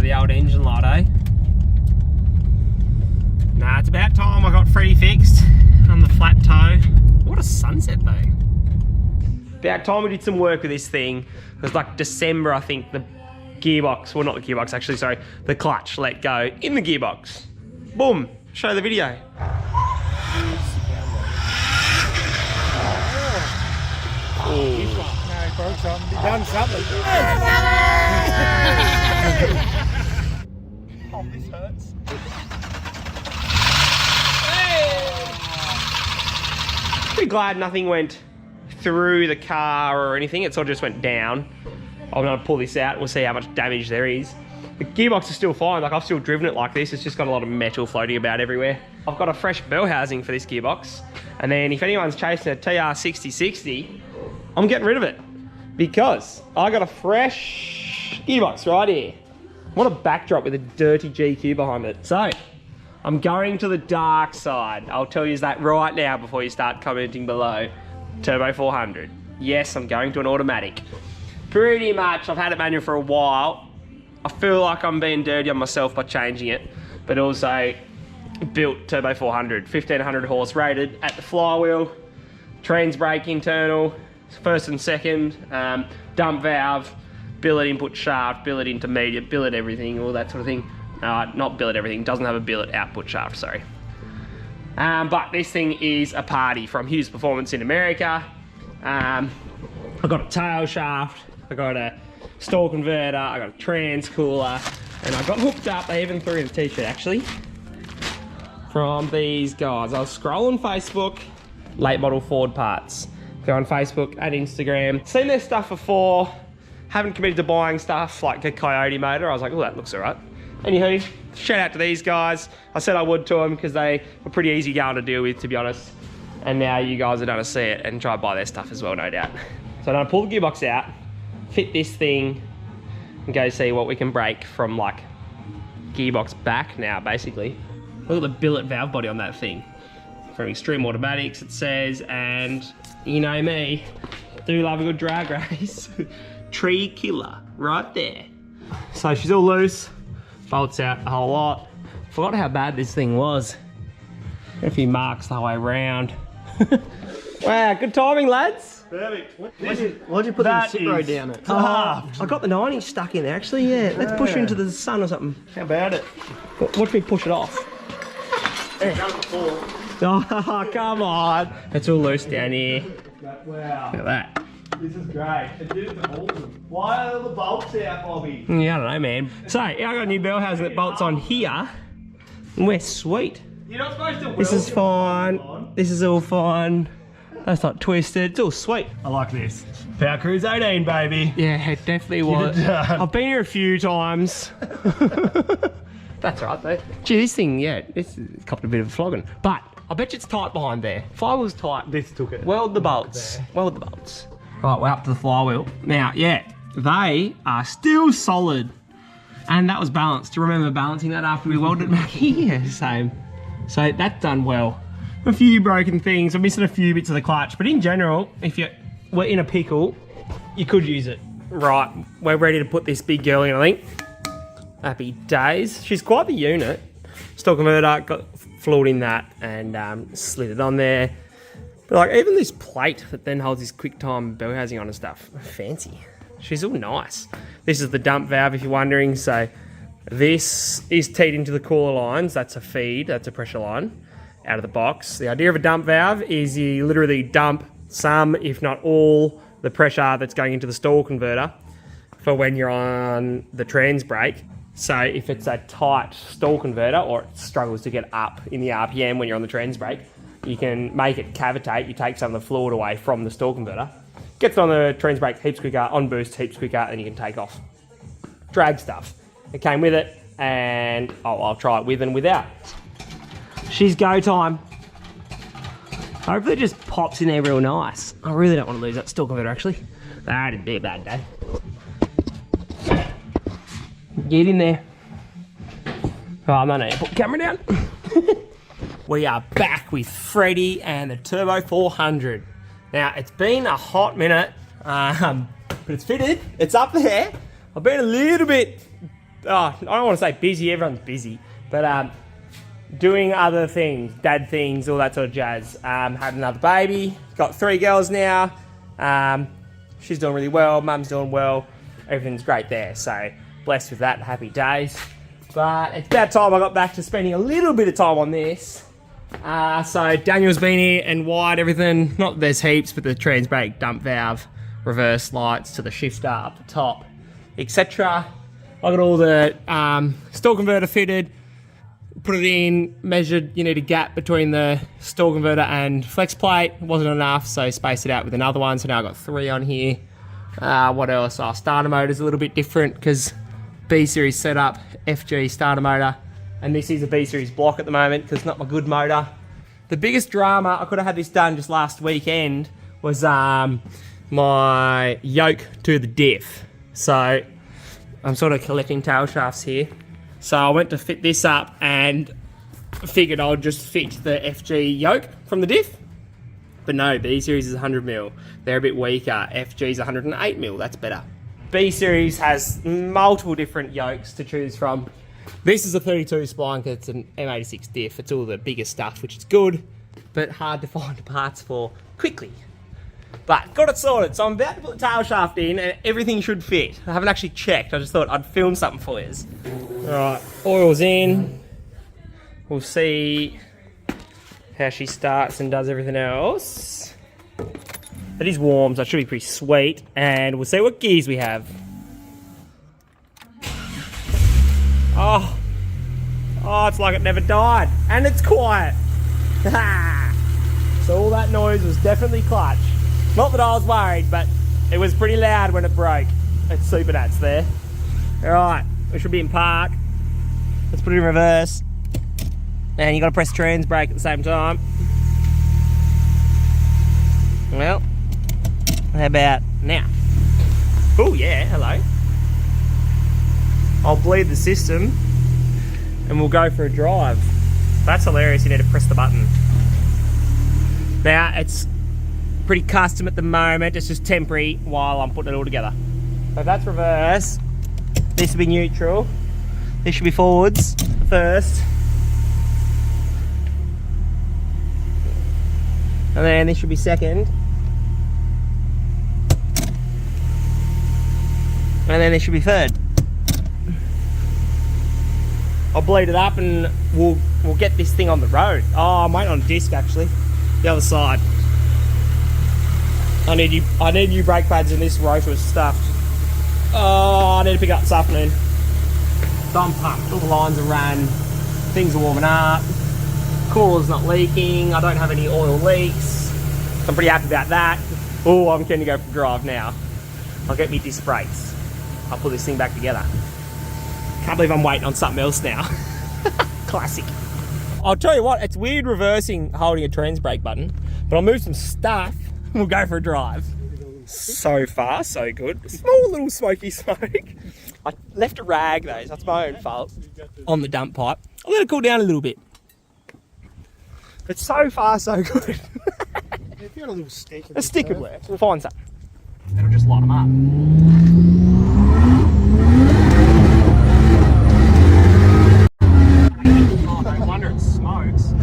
the old engine light, eh? Nah, it's about time I got Freddy fixed on the flat toe. What a sunset though. About time we did some work with this thing. It was like December, I think, the gearbox, well not the gearbox actually, sorry, the clutch let go in the gearbox. Boom, show the video. Broke something. Done something. Oh, this hurts. Pretty glad nothing went through the car or anything. It sort of just went down. I'm gonna pull this out and we'll see how much damage there is. The gearbox is still fine. Like, I've still driven it like this. It's just got a lot of metal floating about everywhere. I've got a fresh bell housing for this gearbox. And then if anyone's chasing a TR6060, I'm getting rid of it, because I got a fresh gearbox right here. What a backdrop with a dirty GQ behind it. So, I'm going to the dark side. I'll tell you that right now before you start commenting below. Turbo 400. Yes, I'm going to an automatic. Pretty much, I've had it manual for a while. I feel like I'm being dirty on myself by changing it, but also built Turbo 400. 1500 horse rated at the flywheel, trans brake internal, first and second, dump valve, billet input shaft, billet intermediate, billet everything, all that sort of thing. Not billet everything, doesn't have a billet output shaft, sorry. But this thing is a party from Hughes Performance in America. I got a tail shaft, I got a stall converter, I got a trans cooler, and I got hooked up. They even threw in a t-shirt actually from these guys. I was scrolling Facebook, late model Ford parts. Go on Facebook and Instagram. Seen their stuff before, haven't committed to buying stuff like a Coyote motor. I was like, oh, that looks all right. Anywho, shout out to these guys. I said I would to them because they were pretty easy going to deal with, to be honest. And now you guys are going to see it and try to buy their stuff as well, no doubt. So I'm going to pull the gearbox out, fit this thing, and go see what we can break from like gearbox back now, basically. Look at the billet valve body on that thing. From Extreme Automatics, it says, and you know me, do love a good drag race. Tree killer, right there. So she's all loose, bolts out a whole lot. Forgot how bad this thing was. Got a few marks the whole way around. Wow, good timing, lads. Perfect. Why'd you put the sit row down it? I got the 9-inch stuck in there, actually, yeah. Let's push her into the sun or something. How about it? Watch me push it off. Oh, come on. It's all loose down here. Wow. Look at that. This is great. It did it to all of them. Why are the bolts out, Bobby? Yeah, I don't know, man. So, I got a new bell housing that bolts on here. And we're sweet. You're not supposed to. This is fine. This is all fine. That's not twisted. It's all sweet. I like this. Power Cruise 18, baby. Yeah, it definitely was. I've been here a few times. That's right, though. Gee, this thing, yeah, it's copped a bit of a flogging. But I bet you it's tight behind there. Flywheel's tight. This took it. Weld the bolts. Weld the bolts. Right, we're up to the flywheel. Now, yeah, they are still solid. And that was balanced. Do you remember balancing that after we welded it back here? Yeah, same. So that's done well. A few broken things. I'm missing a few bits of the clutch. But in general, if you were in a pickle, you could use it. Right, we're ready to put this big girl in, I think. Happy days. She's quite the unit. Stall converter, got fluid in that and slid it on there. But like even this plate that then holds this QuickTime bell housing on and stuff, fancy. She's all nice. This is the dump valve if you're wondering. So this is teed into the cooler lines. That's a feed, that's a pressure line out of the box. The idea of a dump valve is you literally dump some, if not all, the pressure that's going into the stall converter for when you're on the trans brake. So if it's a tight stall converter or it struggles to get up in the RPM when you're on the trans brake, you can make it cavitate. You take some of the fluid away from the stall converter. Gets it on the trans brake heaps quicker, on boost heaps quicker, and you can take off. Drag stuff. It came with it, and I'll try it with and without. She's go time. Hopefully it just pops in there real nice. I really don't want to lose that stall converter actually. That'd be a bad day. Get in there. Oh, I'm gonna put the camera down. We are back with Freddy and the Turbo 400. Now, it's been a hot minute, but it's fitted. It's up there. I've been a little bit I don't want to say busy, everyone's busy, but doing other things, dad things, all that sort of jazz. Had another baby, got 3 girls now. She's doing really well, mum's doing well, everything's great there. So blessed with that, happy days. But it's about time I got back to spending a little bit of time on this. So Daniel's been here and wired everything. Not that there's heaps, but the trans brake, dump valve, reverse lights to the shifter up the top, etc. I got all the stall converter fitted, put it in, measured, you need a gap between the stall converter and flex plate. It wasn't enough, so spaced it out with another one. So now I've got 3 on here. What else? Our starter motor's a little bit different because B-series setup, FG starter motor. And this is a B-series block at the moment because it's not my good motor. The biggest drama, I could have had this done just last weekend, was my yoke to the diff. So I'm sort of collecting tail shafts here. So I went to fit this up and figured I'd just fit the FG yoke from the diff. But no, B-series is 100mm. They're a bit weaker. FG's 108mm, that's better. B-series has multiple different yokes to choose from. This is a 32 spline because it's an M86 diff. It's all the bigger stuff, which is good, but hard to find parts for quickly. But got it sorted, so I'm about to put the tail shaft in and everything should fit. I haven't actually checked, I just thought I'd film something for you. Alright, oil's in. We'll see how she starts and does everything else. It is warm, so it should be pretty sweet. And we'll see what gears we have. Oh, it's like it never died. And it's quiet. So all that noise was definitely clutch. Not that I was worried, but it was pretty loud when it broke. It's super nuts there. Alright, we should be in park. Let's put it in reverse. And you gotta press trans brake at the same time. Well, how about now? Oh yeah, hello. I'll bleed the system and we'll go for a drive. That's hilarious, you need to press the button. Now, it's pretty custom at the moment, it's just temporary while I'm putting it all together. So if that's reverse, this will be neutral, this should be forwards first. And then this should be second. And then this should be third. I'll bleed it up and we'll get this thing on the road. Oh, I'm waiting on a disc actually. The other side. I need new brake pads and this rotor is stuffed. Oh, I need to pick it up this afternoon. So I'm pumped. All the lines are ran. Things are warming up. Cooler's not leaking. I don't have any oil leaks. So I'm pretty happy about that. Oh, I'm keen to go for a drive now. I'll get me disc brakes. I'll put this thing back together. Can't believe I'm waiting on something else now. Classic. I'll tell you what, it's weird reversing holding a trans brake button, but I'll move some stuff and we'll go for a drive. So far, so good. Small little smoky smoke. I left a rag though, so that's my own fault. On the dump pipe. I'll let it cool down a little bit. But so far, so good. If you had a little stick. A stick would work. We'll find something. It'll just light them up. Oh, no wonder it smokes.